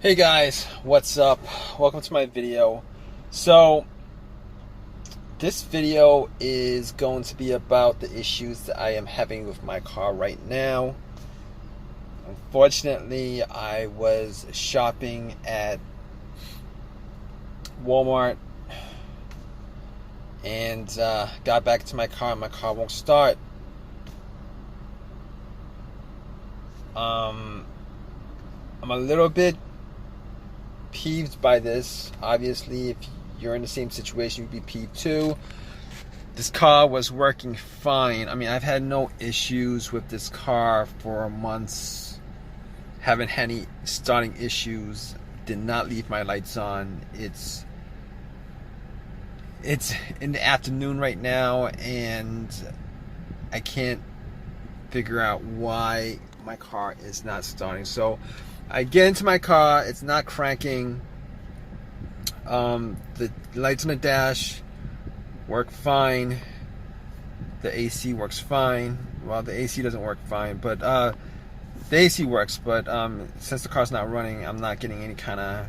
Hey guys, what's up? Welcome to my video. So this video is going to be about the issues that I am having with my car right now. Unfortunately, I was shopping at Walmart and got back to my car and my car won't start. I'm a little bit peeved by this. Obviously, if you're in the same situation, you'd be peeved too. This car was working fine. I mean, I've had no issues with this car for months. Haven't had any starting issues. Did not leave my lights on. It's in the afternoon right now, and I can't figure out why my car is not starting. So I get into my car, it's not cranking. The lights on the dash work fine. The AC works fine. Well, the AC doesn't work fine, but the AC works. But since the car's not running, I'm not getting any kind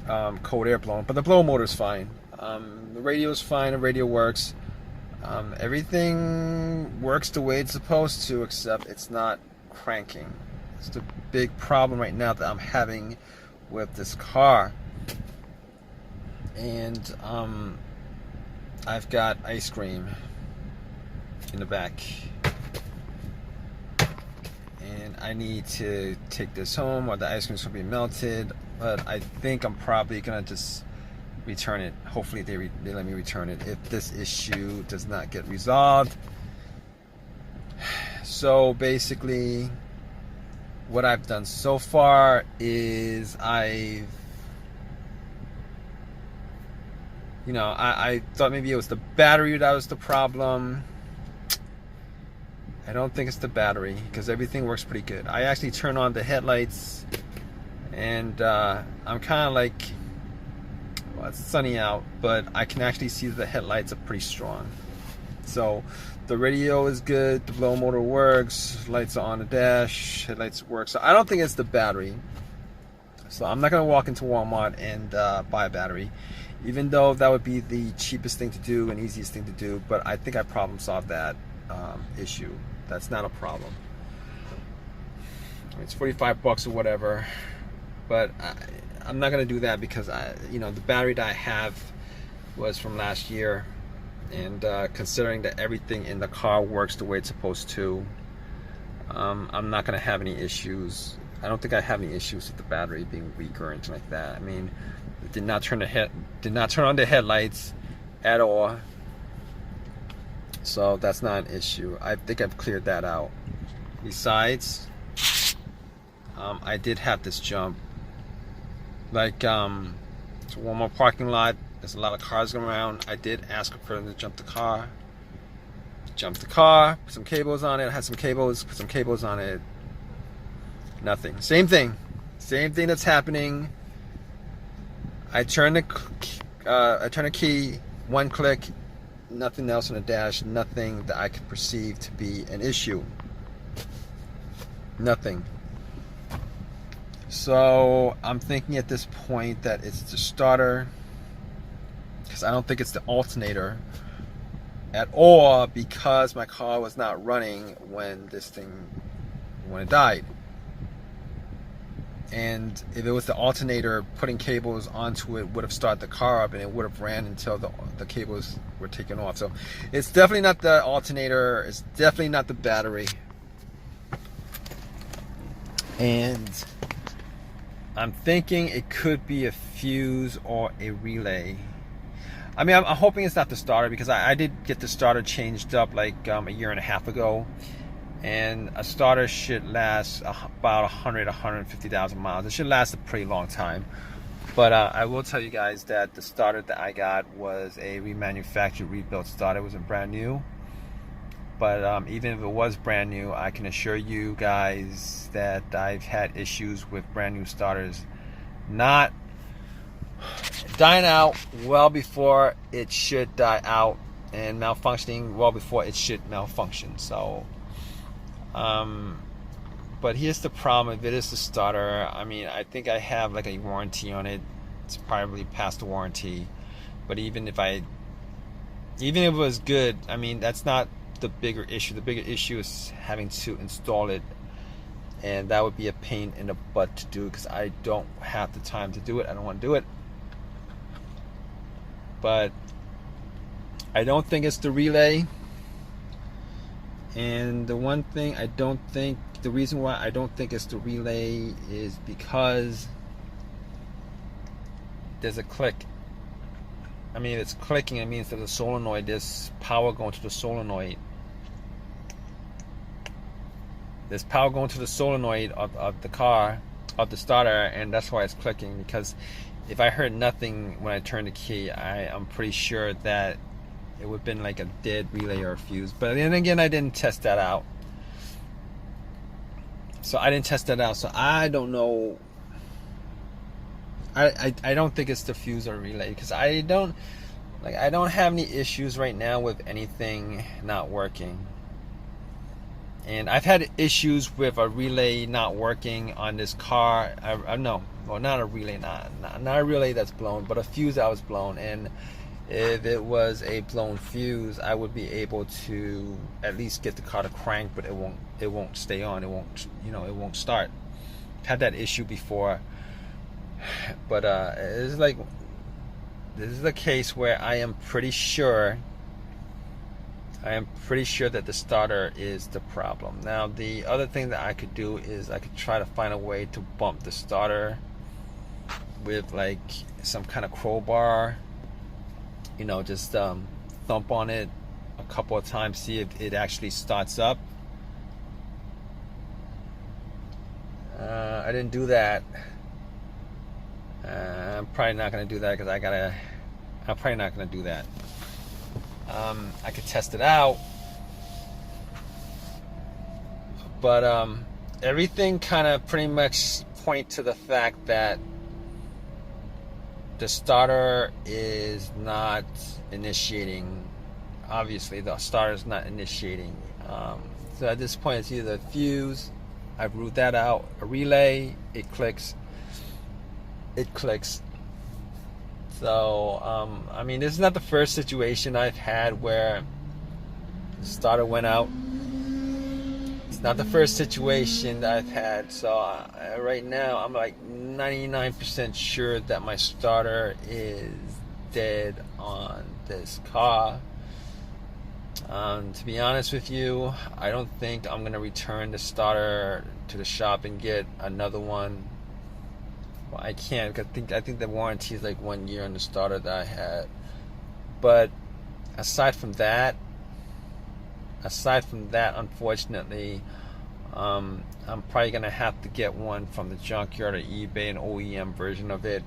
of cold air blowing. But the blower motor is fine. The radio is fine. The radio works. Everything works the way it's supposed to, except it's not cranking. It's the big problem right now that I'm having with this car. And I've got ice cream in the back, and I need to take this home or the ice cream's gonna be melted. But I think I'm probably gonna just return it. Hopefully they let me return it if this issue does not get resolved. So basically, what I've done so far is I thought maybe it was the battery that was the problem. I don't think it's the battery, because everything works pretty good. I actually turn on the headlights, and I'm kind of like, well, it's sunny out, but I can actually see that the headlights are pretty strong. So the radio is good, the blower motor works, lights are on the dash, headlights work. So I don't think it's the battery. So I'm not going to walk into Walmart and buy a battery, even though that would be the cheapest thing to do and easiest thing to do. But I think I problem solved that issue. That's not a problem. It's 45 bucks or whatever, but I'm not going to do that, because the battery that I have was from last year. And considering that everything in the car works the way it's supposed to, I'm not going to have any issues. I don't think I have any issues with the battery being weak or anything like that. I mean, it did not turn on the headlights at all. So that's not an issue. I think I've cleared that out. Besides, I did have this jump. Like, it's a Walmart parking lot. There's a lot of cars going around. I did ask for them to jump the car. Jumped the car, put some cables on it. I had some cables, put some cables on it. Nothing. Same thing. Same thing that's happening. I turn the key, one click, nothing else on the dash, nothing that I could perceive to be an issue. Nothing. So I'm thinking at this point that it's the starter, because I don't think it's the alternator at all, because my car was not running when it died. And if it was the alternator, putting cables onto it would have started the car up, and it would have ran until the cables were taken off. So it's definitely not the alternator. It's definitely not the battery. And I'm thinking it could be a fuse or a relay. I mean, I'm hoping it's not the starter, because I did get the starter changed up like a year and a half ago. And a starter should last about 150,000 miles. It should last a pretty long time. But I will tell you guys that the starter that I got was a remanufactured, rebuilt starter. It wasn't brand new. But even if it was brand new, I can assure you guys that I've had issues with brand new starters not dying out well before it should die out, and malfunctioning well before it should malfunction. So But here's the problem: if it is the starter, I mean, I think I have like a warranty on it. It's probably past the warranty. But even if it was good, I mean, that's not the bigger issue. The bigger issue is having to install it, and that would be a pain in the butt to do because I don't have the time to do it. I don't want to do it. But I don't think it's the relay. And the one thing the reason why I don't think it's the relay is because there's a click. I mean, if it's clicking, it means that the solenoid, there's power going to the solenoid. There's power going to the solenoid of the car, of the starter, and that's why it's clicking. Because if I heard nothing when I turned the key, I'm pretty sure that it would have been like a dead relay or a fuse. But then again, I didn't test that out. So I don't know. I don't think it's the fuse or relay, because I don't have any issues right now with anything not working. And I've had issues with a relay not working on this car. Not a relay, not a relay that's blown, but a fuse that was blown. And if it was a blown fuse, I would be able to at least get the car to crank, but it won't stay on. It won't start. I've had that issue before. But it's like, this is a case where I am pretty sure that the starter is the problem. Now, the other thing that I could do is I could try to find a way to bump the starter with like some kind of crowbar. Just thump on it a couple of times, see if it actually starts up. I didn't do that. I'm probably not going to do that because I'm probably not going to do that. I could test it out, but everything kind of pretty much point to the fact that the starter is not initiating. Obviously, the starter is not initiating. So at this point, it's either a fuse. I've ruled that out. A relay. It clicks. So I mean, this is not the first situation I've had where the starter went out. It's not the first situation that I've had. So right now, I'm like 99% sure that my starter is dead on this car. To be honest with you, I don't think I'm gonna return the starter to the shop and get another one. Well, I can't, because I think the warranty is like 1 year on the starter that I had. But aside from that, unfortunately, I'm probably gonna have to get one from the junkyard or eBay, an OEM version of it.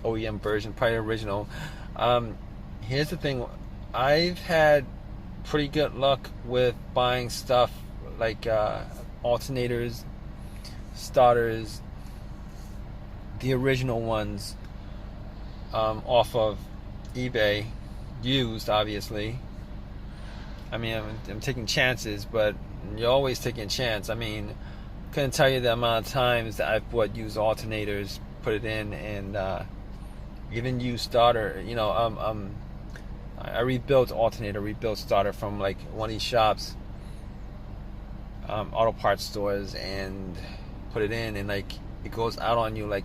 OEM version, probably original. Here's the thing: I've had pretty good luck with buying stuff like alternators, starters, the original ones, off of eBay, used, obviously. I mean, I'm taking chances, but you're always taking a chance. I mean, couldn't tell you the amount of times that I've bought used alternators, put it in, and even used starter. I rebuilt starter from like one of these shops, auto parts stores, and put it in, and like it goes out on you like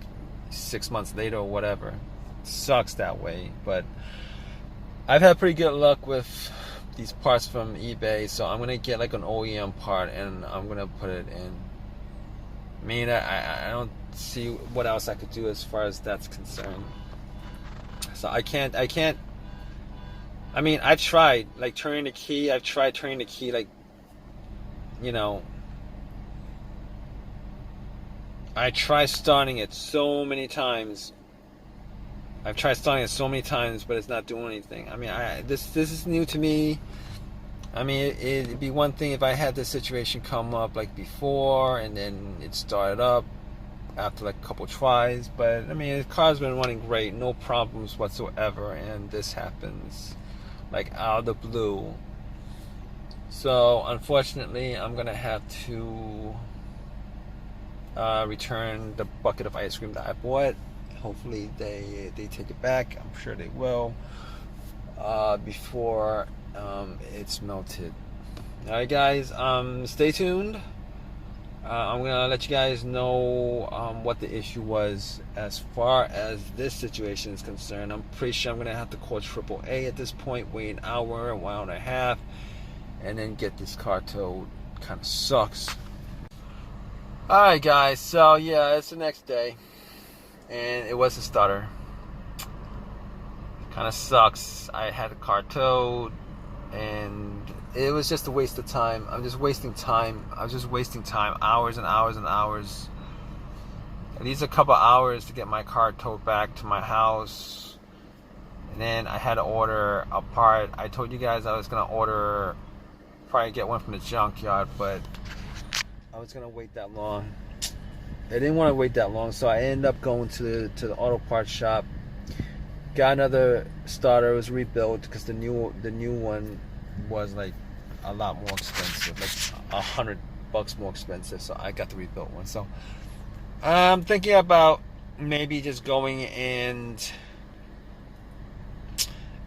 6 months later or whatever. It sucks that way, but I've had pretty good luck with these parts from eBay, so I'm gonna get like an OEM part and I'm gonna put it in. I mean, I don't see what else I could do as far as that's concerned. So I can't. I mean, I've tried like turning the key. I tried starting it so many times. But it's not doing anything. I mean, this is new to me. I mean, it'd be one thing if I had this situation come up like before, and then it started up after like a couple tries. But I mean, the car's been running great, no problems whatsoever, and this happens like out of the blue. So unfortunately, I'm gonna have to return the bucket of ice cream that I bought. Hopefully they take it back. I'm sure they will before it's melted. All right, guys. Stay tuned. I'm gonna let you guys know what the issue was as far as this situation is concerned. I'm pretty sure I'm gonna have to call AAA at this point, wait an hour and a half, and then get this car towed. Kind of sucks. All right, guys. So yeah, it's the next day, and it was a stutter. Kind of sucks. I had the car towed, and it was just a waste of time. I'm just wasting time. I was just wasting time, hours and hours and hours. At least a couple hours to get my car towed back to my house. And then I had to order a part. I told you guys I was gonna probably get one from the junkyard, but I was gonna wait that long. I didn't want to wait that long, so I ended up going to the auto parts shop. Got another starter. It was rebuilt because the new one was like a lot more expensive, like $100 more expensive. So I got the rebuilt one. So I'm thinking about maybe just going and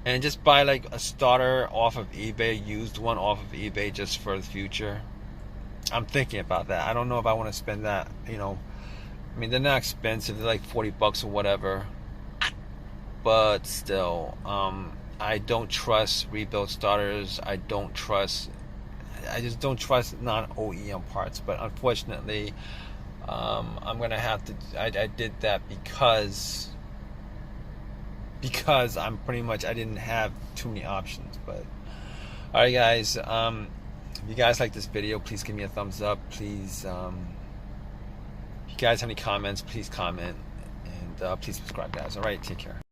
just buy like a starter off of eBay, used one off of eBay, just for the future. I'm thinking about that. I don't know if I want to spend that. I mean, they're not expensive. They're like $40 or whatever. But still, I don't trust rebuilt starters. I just don't trust non-OEM parts. But unfortunately, I'm gonna have to. I did that because I'm pretty much, I didn't have too many options. But all right, guys. If you guys like this video, please give me a thumbs up. Please, if you guys have any comments, please comment, and please subscribe, guys. All right, take care.